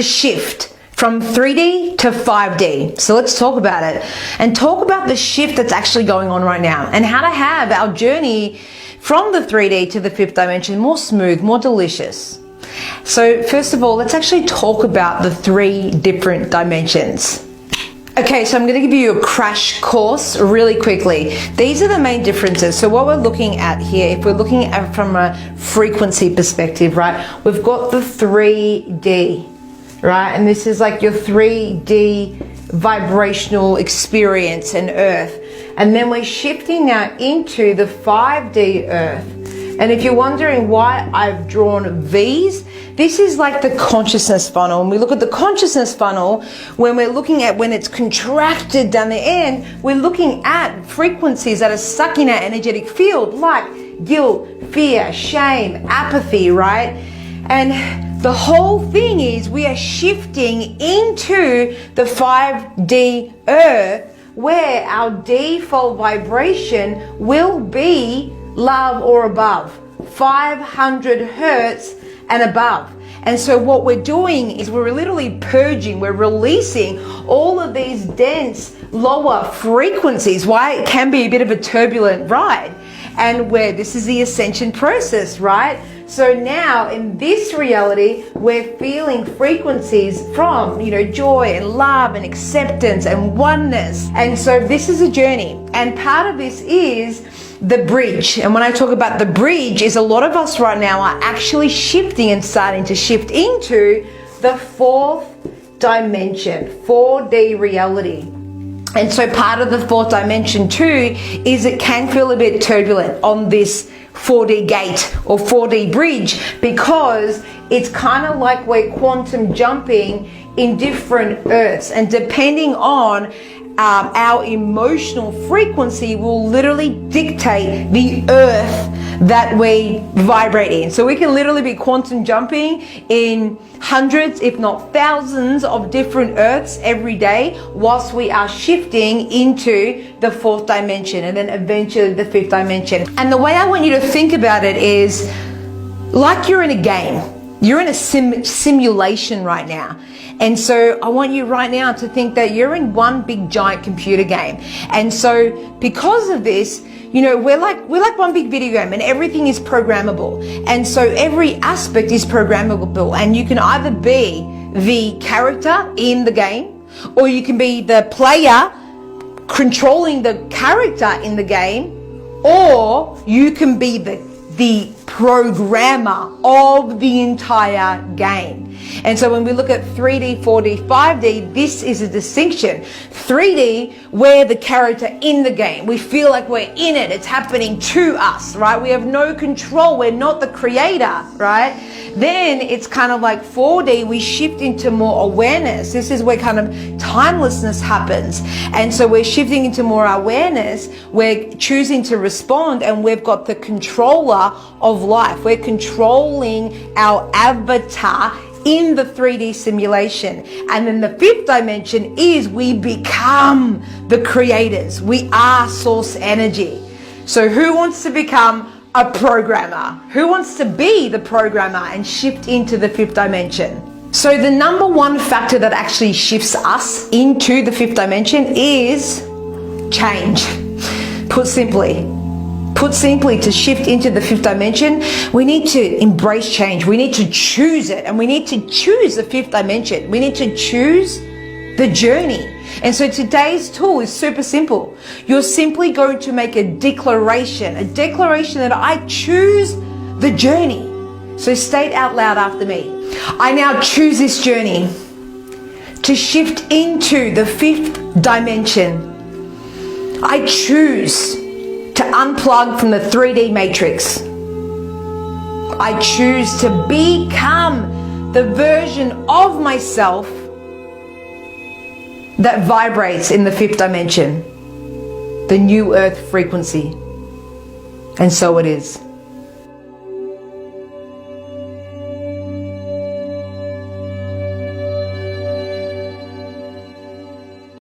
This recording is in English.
the shift from 3D to 5D. So let's talk about it and talk about the shift that's actually going on right now and how to have our journey from the 3D to the 5th dimension more smooth, more delicious. So first of all, let's actually talk about the 3 different dimensions. Okay, so I'm going to give you a crash course really quickly. These are the main differences. So what we're looking at here, if we're looking at from a frequency perspective, right, we've got the 3D, right? And this is like your 3D vibrational experience in Earth. And then we're shifting now into the 5D Earth. And if you're wondering why I've drawn V's, this is like the consciousness funnel. When we look at the consciousness funnel, when we're looking at when it's contracted down the end, we're looking at frequencies that are stuck in our energetic field, like guilt, fear, shame, apathy, right? And the whole thing is we are shifting into the 5D Earth, where our default vibration will be love or above, 500 hertz and above. And so what we're doing is we're literally purging, we're releasing all of these dense lower frequencies. Why it can be a bit of a turbulent ride, and where this is the ascension process, right? So now in this reality, we're feeling frequencies from, joy and love and acceptance and oneness. And so this is a journey. And part of this is the bridge. And when I talk about the bridge, is a lot of us right now are actually shifting and starting to shift into the 4th dimension, 4D reality. And so part of the 4th dimension too is it can feel a bit turbulent on this 4D gate or 4D bridge, because it's kind of like we're quantum jumping in different earths, and depending on our emotional frequency will literally dictate the earth that we vibrate in. So we can literally be quantum jumping in hundreds, if not thousands, of different earths every day, whilst we are shifting into the 4th dimension and then eventually the 5th dimension. And the way I want you to think about it is like you're in a game. You're in a simulation right now. And so I want you right now to think that you're in one big giant computer game. And so because of this, we're like one big video game, and everything is programmable. And so every aspect is programmable, and you can either be the character in the game, or you can be the player controlling the character in the game, or you can be the programmer of the entire game. And so when we look at 3D, 4D, 5D, this is a distinction. 3D, we're the character in the game. We feel like we're in it. It's happening to us, right? We have no control. We're not the creator, right? Then it's kind of like 4D, we shift into more awareness. This is where kind of timelessness happens. And so we're shifting into more awareness. We're choosing to respond, and we've got the controller of life. We're controlling our avatar in the 3D simulation. And then the 5th dimension is we become the creators. We are source energy. So who wants to become a programmer? Who wants to be the programmer and shift into the 5th dimension? So the number one factor that actually shifts us into the 5th dimension is change. Put simply, to shift into the 5th dimension, we need to embrace change. We need to choose it, and we need to choose the 5th dimension. We need to choose the journey. And so today's tool is super simple. You're simply going to make a declaration that I choose the journey. So state out loud after me. I now choose this journey to shift into the 5th dimension. I choose to unplug from the 3D matrix. I choose to become the version of myself that vibrates in the 5th dimension, the new earth frequency. And so it is.